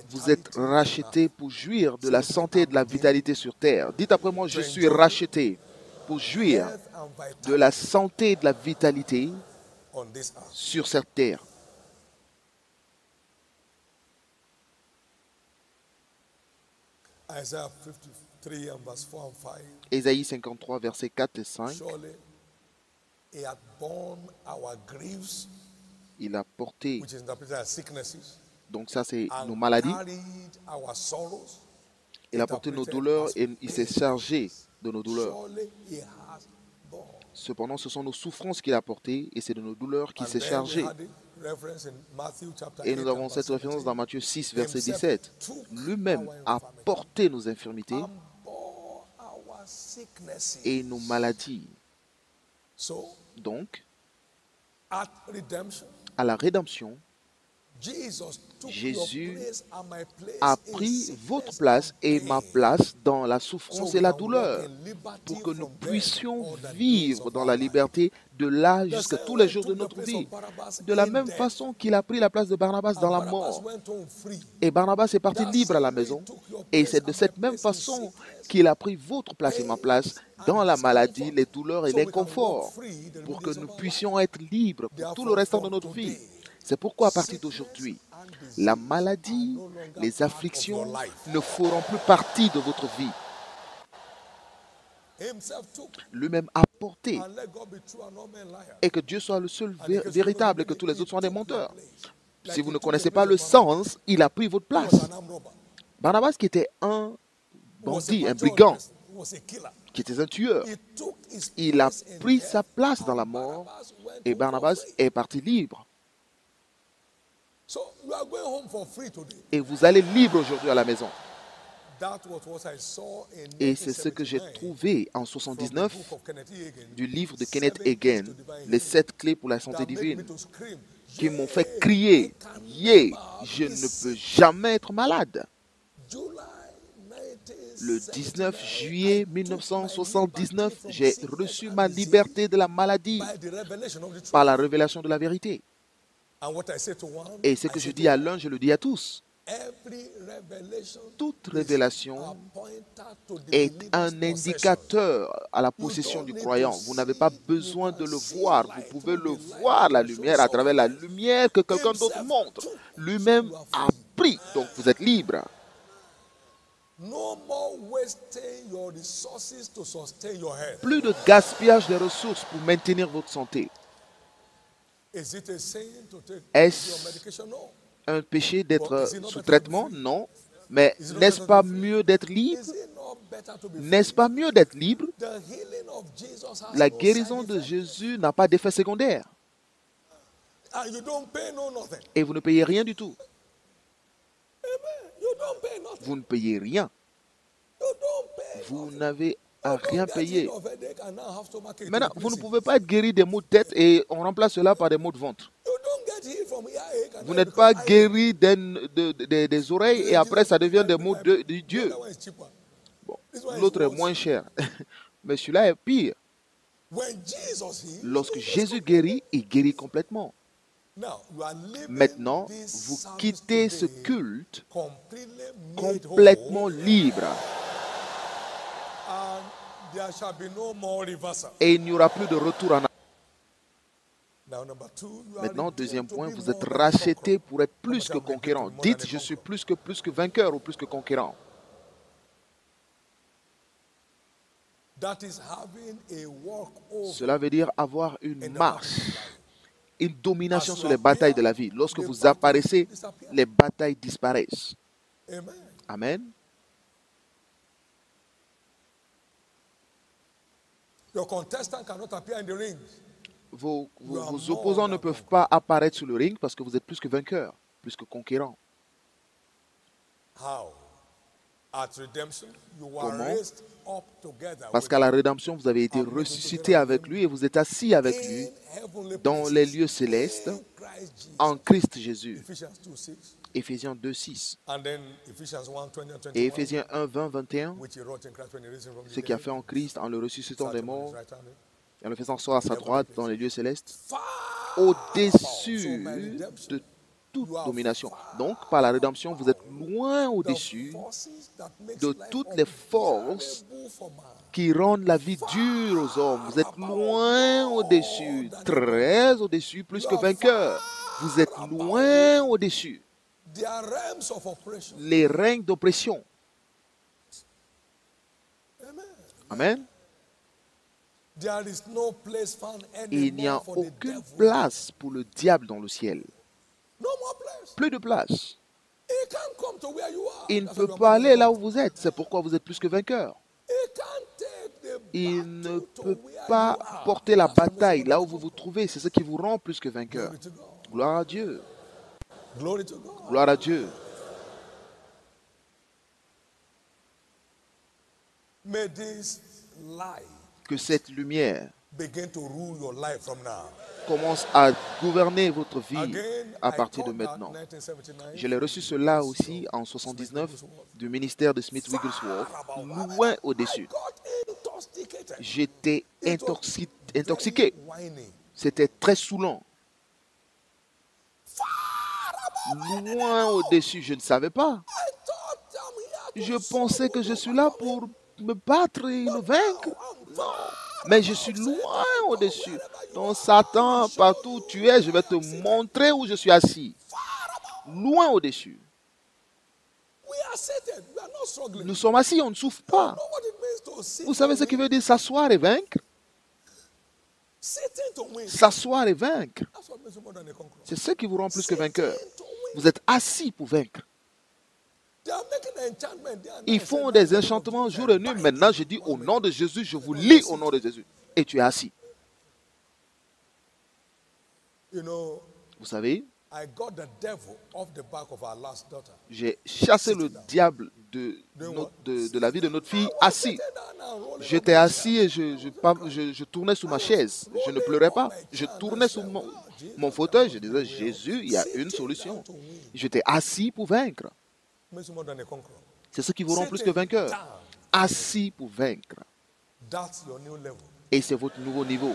Vous êtes racheté pour jouir de la santé et de la vitalité sur terre. Dites après moi, je suis racheté pour jouir de la santé et de la vitalité sur cette terre. Ésaïe 53, versets 4 et 5. Il a porté, donc ça c'est nos maladies. Il a porté nos douleurs et il s'est chargé de nos douleurs. Cependant, ce sont nos souffrances qu'il a portées et c'est de nos douleurs qu'il s'est chargé. Et nous avons cette référence dans Matthieu 6, verset 17. Lui-même a porté nos infirmités et nos maladies. Donc, à la rédemption, Jésus a pris votre place et ma place dans la souffrance et la douleur pour que nous puissions vivre dans la liberté de là jusqu'à tous les jours de notre vie. De la même façon qu'il a pris la place de Barnabas dans la mort. Et Barnabas est parti libre à la maison. Et c'est de cette même façon qu'il a pris votre place et ma place dans la maladie, les douleurs et l'inconfort pour que nous puissions être libres pour tout le restant de notre vie. C'est pourquoi à partir d'aujourd'hui, la maladie, les afflictions ne feront plus partie de votre vie. Lui-même a porté. Et que Dieu soit le seul véritable et que tous les autres soient des menteurs. Si vous ne connaissez pas le sens, il a pris votre place. Barnabas qui était un bandit, un brigand, qui était un tueur, il a pris sa place dans la mort et Barnabas est parti libre. Et vous allez libre aujourd'hui à la maison. Et c'est ce que j'ai trouvé en 79 du livre de Kenneth Hagin, les 7 clés pour la santé divine, qui m'ont fait crier, yeah, je ne peux jamais être malade. Le 19 juillet 1979, j'ai reçu ma liberté de la maladie par la révélation de la vérité. Et ce que je dis à l'un, je le dis à tous. Toute révélation est un indicateur à la possession du croyant. Vous n'avez pas besoin de le voir. Vous pouvez le voir, la lumière, à travers la lumière que quelqu'un d'autre montre. Lui-même a pris, donc vous êtes libre. Plus de gaspillage de ressources pour maintenir votre santé. Est-ce un péché d'être sous traitement? Non. Mais n'est-ce pas mieux d'être libre? N'est-ce pas mieux d'être libre? La guérison de Jésus n'a pas d'effet secondaire. Et vous ne payez rien du tout. Vous ne payez rien. Vous n'avez à rien payer. Maintenant, vous ne pouvez pas être guéri des maux de tête et on remplace cela par des maux de ventre. Vous n'êtes pas guéri des oreilles et après ça devient des maux de Dieu. Bon, l'autre est moins cher, mais celui-là est pire. Lorsque Jésus guérit, il guérit complètement. Maintenant, vous quittez ce culte complètement libre. Et il n'y aura plus de retour en arrière. Maintenant, deuxième point, vous êtes racheté pour être plus que conquérant. Dites, je suis plus que vainqueur ou plus que conquérant. Cela veut dire avoir une marche, une domination sur les batailles de la vie. Lorsque vous apparaissez, les batailles disparaissent. Amen. Vos opposants ne peuvent pas apparaître sur le ring parce que vous êtes plus que vainqueur, plus que conquérant. Comment? Parce qu'à la rédemption, vous avez été ressuscité avec lui et vous êtes assis avec lui dans les lieux célestes en Christ Jésus. Éphésiens 2, 6. Et Éphésiens 1, 20, 21, ce qu'il a fait en Christ en le ressuscitant des morts et en le faisant asseoir à sa droite dans les lieux célestes, au-dessus de toute domination. Donc, par la rédemption, vous êtes loin au-dessus de toutes les forces qui rendent la vie dure aux hommes. Vous êtes loin au-dessus, très au-dessus, plus que vainqueur. Vous êtes loin au-dessus. Les règnes d'oppression. Amen. Il n'y a aucune place pour le diable dans le ciel. Plus de place. Il ne peut pas aller là où vous êtes. C'est pourquoi vous êtes plus que vainqueur. Il ne peut pas porter la bataille là où vous vous trouvez. C'est ce qui vous rend plus que vainqueur. Gloire à Dieu. Gloire à Dieu. Que cette lumière commence à gouverner votre vie à partir de maintenant. Je l'ai reçu cela aussi en 79 du ministère de Smith Wigglesworth, loin au-dessus. J'étais intoxiqué. C'était très saoulant. Loin au-dessus, je ne savais pas. Je pensais que je suis là pour me battre et le vaincre. Non. Mais je suis loin au-dessus. Donc Satan, partout où tu es, je vais te montrer où je suis assis. Loin au-dessus. Nous sommes assis, on ne souffre pas. Vous savez ce qui veut dire s'asseoir et vaincre? S'asseoir et vaincre. C'est ce qui vous rend plus que vainqueur. Vous êtes assis pour vaincre. Ils font des enchantements jour et nuit. Maintenant, je dis au nom de Jésus, je vous lis au nom de Jésus. Et tu es assis. Vous savez, j'ai chassé le diable de la vie de notre fille assis. J'étais assis et je tournais sous ma chaise. Je ne pleurais pas. Je tournais sous mon fauteuil. Je disais, Jésus, il y a une solution. J'étais assis pour vaincre. C'est ce qui vous rend plus que vainqueur. Assis pour vaincre. Et c'est votre nouveau niveau.